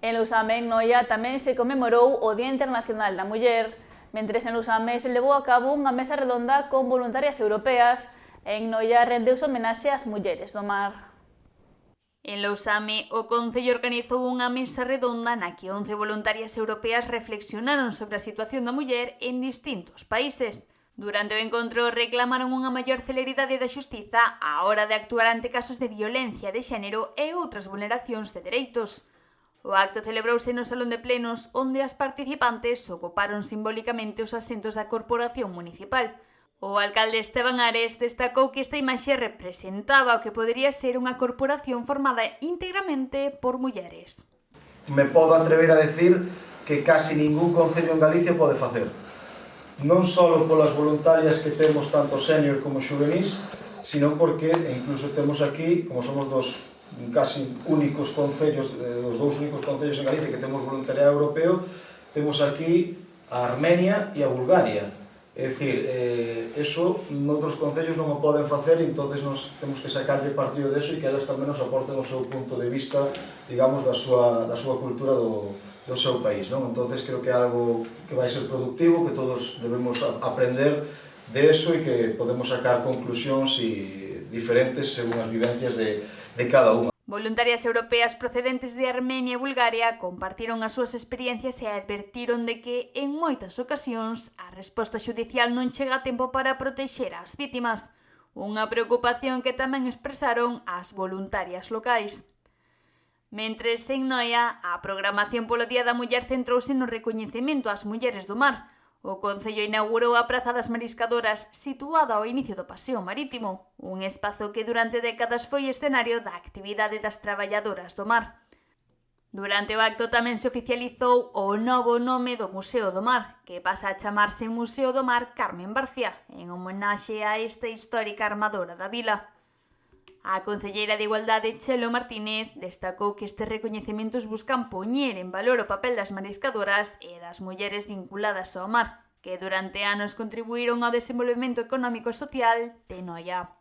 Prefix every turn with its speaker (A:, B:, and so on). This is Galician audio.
A: En Lousame, en Noia, tamén se conmemorou o Día Internacional da Muller, mentres en Lousame se levou a cabo unha mesa redonda con voluntarias europeas e en Noia rendeuse homenaxe ás mulleres do mar.
B: En Lousame, o Concello organizou unha mesa redonda na que 11 voluntarias europeas reflexionaron sobre a situación da muller en distintos países. Durante o encontro reclamaron unha maior celeridade da xustiza á hora de actuar ante casos de violencia de xénero e outras vulneracións de dereitos. O acto celebrouse no Salón de Plenos, onde as participantes ocuparon simbólicamente os asentos da Corporación Municipal. O alcalde Esteban Ares destacou que esta imaxe representaba o que podería ser unha corporación formada íntegramente por mulleres.
C: Me podo atrever a decir que casi ningún concello en Galicia pode facer. Non só polas voluntarias que temos tanto senior como xuvenis, sino porque incluso temos aquí, como somos dos casi únicos concellos, os dous únicos concellos en Galicia que temos voluntariado europeo, temos aquí a Armenia e a Bulgaria. É dicir, eso noutros concellos non o poden facer, e entonces nos temos que sacarlle partido deso e que elas tamén nos aporten o seu punto de vista, digamos, da súa cultura do seu país, non? Entonces creo que é algo que vai ser productivo, que todos debemos aprender de eso e que podemos sacar conclusións diferentes según as vivencias de cada unha.
B: Voluntarias europeas procedentes de Armenia e Bulgaria compartiron as súas experiencias e advertiron de que, en moitas ocasións, a resposta xudicial non chega a tempo para protexer as vítimas, unha preocupación que tamén expresaron as voluntarias locais. Mentres, en Noia, a programación polo Día da Muller centrouse no recoñecemento ás mulleres do mar. O Concello inaugurou a Praza das Mariscadoras, situada ao inicio do Paseo Marítimo, un espazo que durante décadas foi escenario da actividade das traballadoras do mar. Durante o acto tamén se oficializou o novo nome do Museo do Mar, que pasa a chamarse Museo do Mar Carmen Barcia, en homenaxe a esta histórica armadora da vila. A concelleira de Igualdade, Chelo Martínez, destacou que estes recoñecementos buscan poñer en valor o papel das mariscadoras e das mulleres vinculadas ao mar, que durante anos contribuíron ao desenvolvemento económico e social de Noia.